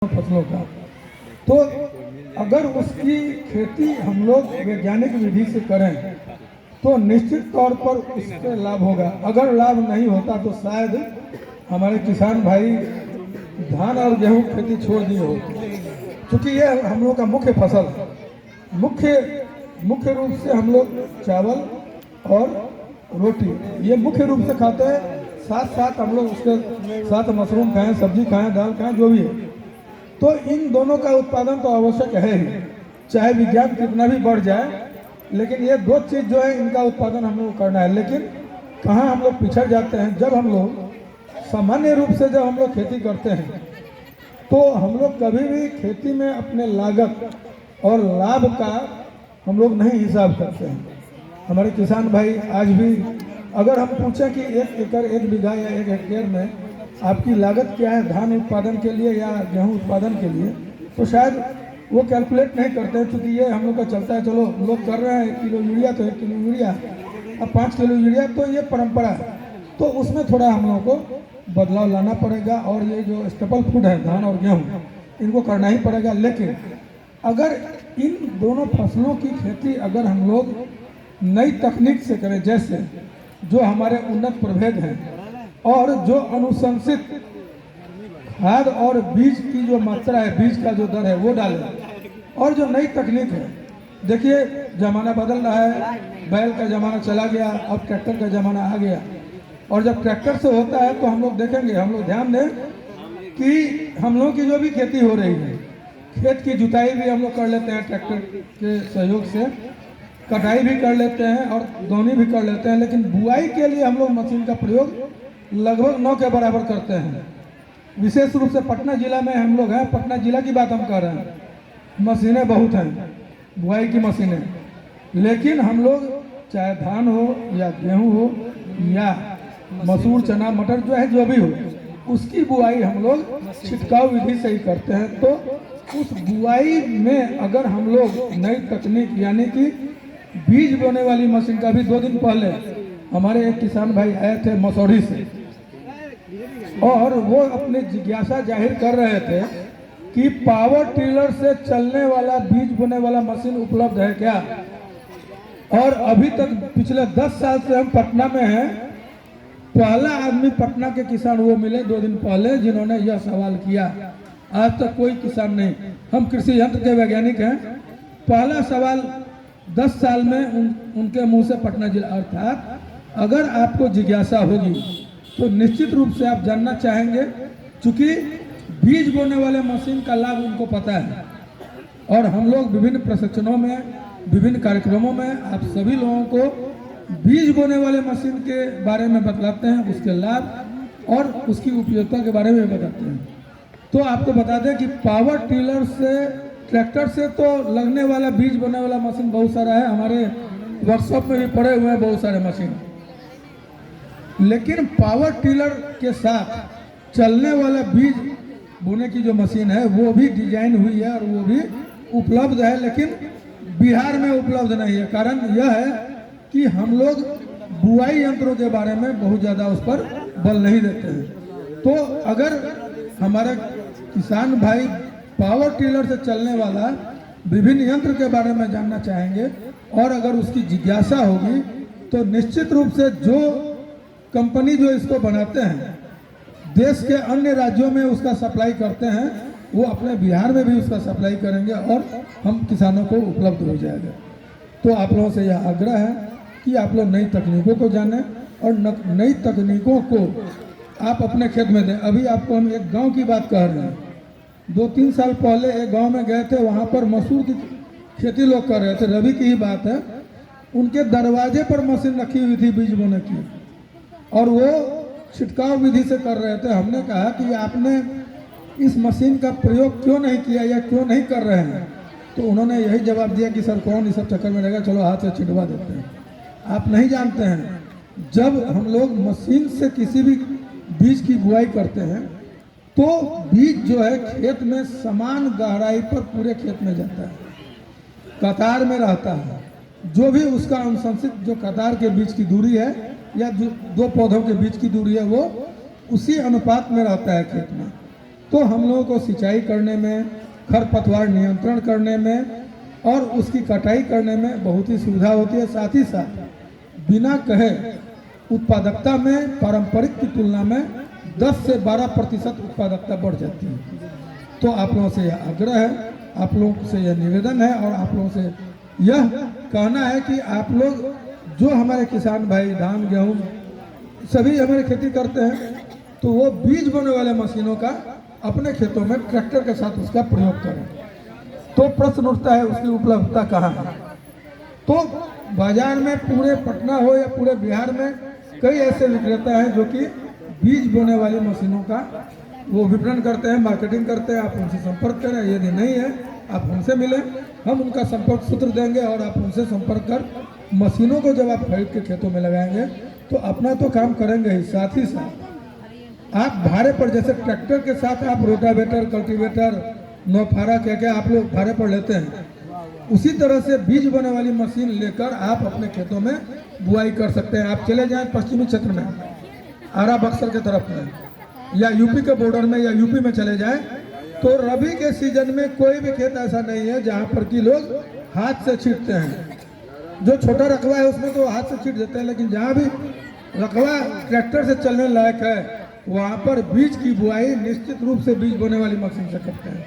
फसलों का। तो अगर उसकी खेती हम लोग वैज्ञानिक विधि से करें तो निश्चित तौर पर उससे लाभ होगा। अगर लाभ नहीं होता तो शायद हमारे किसान भाई धान और गेहूं खेती छोड़ दिए होते, क्योंकि ये हम लोग का मुख्य फसल है। मुख्य रूप से हम लोग चावल और रोटी ये मुख्य रूप से खाते हैं। साथ साथ हम लोग उसके साथ मशरूम खाएं, सब्जी खाएं, दाल खाएं, जो भी है। तो इन दोनों का उत्पादन तो आवश्यक है ही, चाहे विज्ञान कितना भी बढ़ जाए, लेकिन ये दो चीज़ जो है इनका उत्पादन हम लोग करना है। लेकिन कहाँ हम लोग पिछड़ जाते हैं, जब हम लोग सामान्य रूप से जब हम लोग खेती करते हैं तो हम लोग कभी भी खेती में अपने लागत और लाभ का हम लोग नहीं हिसाब करते हैं। हमारे किसान भाई आज भी अगर हम पूछें कि 1 एकड़ 1 बीघा या 1 हेक्टेयर में आपकी लागत क्या है धान उत्पादन के लिए या गेहूं उत्पादन के लिए, तो शायद वो कैलकुलेट नहीं करते हैं, क्योंकि ये हम लोग का चलता है, चलो लोग कर रहे हैं 1 किलो यूरिया तो 1 किलो यूरिया, अब 5 किलो यूरिया, तो ये परंपरा है। तो उसमें थोड़ा हम लोगों को बदलाव लाना पड़ेगा और ये जो स्टेपल फूड है धान और गेहूँ इनको करना ही पड़ेगा। लेकिन अगर इन दोनों फसलों की खेती अगर हम लोग नई तकनीक से करें, जैसे जो हमारे उन्नत प्रभेद हैं और जो अनुशंसित खाद और बीज की जो मात्रा है, बीज का जो दर है वो डालें, और जो नई तकनीक है, देखिए ज़माना बदल रहा है, बैल का ज़माना चला गया, अब ट्रैक्टर का ज़माना आ गया। और जब ट्रैक्टर से होता है तो हम लोग देखेंगे, हम लोग ध्यान दें कि हम लोगों की जो भी खेती हो रही है, खेत की जुताई भी हम लोग कर लेते हैं ट्रैक्टर के सहयोग से, कटाई भी कर लेते हैं और दौनी भी कर लेते हैं, लेकिन बुआई के लिए हम लोग मशीन का प्रयोग लगभग 9 के बराबर करते हैं। विशेष रूप से पटना जिला में हम लोग हैं, पटना जिला की बात हम कर रहे हैं, मशीनें बहुत हैं बुआई की मशीनें, लेकिन हम लोग चाहे धान हो या गेहूं हो या मसूर चना मटर जो है जो भी हो, उसकी बुआई हम लोग छिटकाव विधि से ही करते हैं। तो उस बुआई में अगर हम लोग नई तकनीक यानी कि बीज बोने वाली मशीन का भी 2 दिन पहले हमारे एक किसान भाई आए थे मसौड़ी से, और वो अपनी जिज्ञासा जाहिर कर रहे थे कि पावर टिलर से चलने वाला बीज बोने वाला मशीन उपलब्ध है क्या। और अभी तक पिछले 10 साल से हम पटना में हैं, पहला आदमी पटना के किसान वो मिले 2 दिन पहले जिन्होंने यह सवाल किया। आज तक कोई किसान नहीं, हम कृषि यंत्र के वैज्ञानिक हैं, पहला सवाल 10 साल में उनके मुंह से पटना जिला। अर्थात अगर आपको जिज्ञासा होगी तो निश्चित रूप से आप जानना चाहेंगे, क्योंकि बीज बोने वाले मशीन का लाभ उनको पता है। और हम लोग विभिन्न प्रशिक्षणों में, विभिन्न कार्यक्रमों में आप सभी लोगों को बीज बोने वाले मशीन के बारे में बतलाते हैं, उसके लाभ और उसकी उपयोगिता के बारे में बताते हैं। तो आपको बता दें कि पावर टिलर से, ट्रैक्टर से तो लगने वाला बीज बोने वाला मशीन बहुत सारा है, हमारे वर्कशॉप में भी पड़े हुए हैं बहुत सारे मशीन, लेकिन पावर टिलर के साथ चलने वाला बीज बोने की जो मशीन है वो भी डिजाइन हुई है और वो भी उपलब्ध है, लेकिन बिहार में उपलब्ध नहीं है। कारण यह है कि हम लोग बुआई यंत्रों के बारे में बहुत ज़्यादा उस पर बल नहीं देते हैं। तो अगर हमारे किसान भाई पावर टिलर से चलने वाला विभिन्न यंत्र के बारे में जानना चाहेंगे और अगर उसकी जिज्ञासा होगी तो निश्चित रूप से जो कंपनी जो इसको बनाते हैं देश के अन्य राज्यों में उसका सप्लाई करते हैं, वो अपने बिहार में भी उसका सप्लाई करेंगे और हम किसानों को उपलब्ध हो जाएगा। तो आप लोगों से यह आग्रह है कि आप लोग नई तकनीकों को जानें और नई तकनीकों को आप अपने खेत में दें। अभी आपको हम एक गांव की बात कह रहे हैं, 2-3 साल पहले एक गांव में गए थे, वहां पर मसूर की खेती लोग कर रहे थे, रबी की ही बात है, उनके दरवाजे पर मशीन रखी हुई थी बीज बोने की और वो छिटकाव विधि से कर रहे थे। हमने कहा कि आपने इस मशीन का प्रयोग क्यों नहीं किया या क्यों नहीं कर रहे हैं, तो उन्होंने यही जवाब दिया कि सर कौन इस सब चक्कर में रहेगा, चलो हाथ से छिटवा देते हैं। आप नहीं जानते हैं, जब हम लोग मशीन से किसी भी बीज की बुआई करते हैं तो बीज जो है खेत में समान गहराई पर पूरे खेत में जाता है, कतार में रहता है। जो भी उसका अनुशंसित जो कतार के बीच की दूरी है या जो 2 पौधों के बीच की दूरी है वो उसी अनुपात में रहता है खेत में। तो हम लोगों को सिंचाई करने में, खरपतवार नियंत्रण करने में और उसकी कटाई करने में बहुत ही सुविधा होती है। साथ ही साथ बिना कहे उत्पादकता में पारंपरिक की तुलना में 10 से 12% उत्पादकता बढ़ जाती है। तो आप लोगों से यह आग्रह है, आप लोगों से यह निवेदन है और आप लोगों से यह कहना है कि आप लोग जो हमारे किसान भाई धान गेहूँ सभी हमारे खेती करते हैं, तो वो बीज बोने वाले मशीनों का अपने खेतों में ट्रैक्टर के साथ उसका प्रयोग करें। तो प्रश्न उठता है उसकी उपलब्धता कहाँ है। तो बाजार में पूरे पटना हो या पूरे बिहार में कई ऐसे विक्रेता हैं जो कि बीज बोने वाली मशीनों का वो विपणन करते हैं, मार्केटिंग करते हैं। आप उनसे संपर्क करें, यदि नहीं है आप उनसे मिलें, हम उनका संपर्क सूत्र देंगे और आप उनसे संपर्क कर मशीनों को जब आप खरीद के खेतों में लगाएंगे तो अपना तो काम करेंगे ही, साथ ही साथ आप भाड़े पर, जैसे ट्रैक्टर के साथ आप रोटावेटर, कल्टीवेटर, नौफारा क्या आप लोग भाड़े पर लेते हैं, उसी तरह से बीज बोने वाली मशीन लेकर आप अपने खेतों में बुआई कर सकते हैं। आप चले जाएं पश्चिमी क्षेत्र में, आरा बक्सर के तरफ में या यूपी के बॉर्डर में या यूपी में चले जाएं, तो रबी के सीजन में कोई भी खेत ऐसा नहीं है जहां पर कि लोग हाथ से छींटते हैं। जो छोटा रकबा है उसमें तो हाथ से छींट देते हैं, लेकिन जहां भी रकबा ट्रैक्टर से चलने लायक है वहां पर बीज की बुआई निश्चित रूप से बीज बोने वाली मशीन से करते हैं।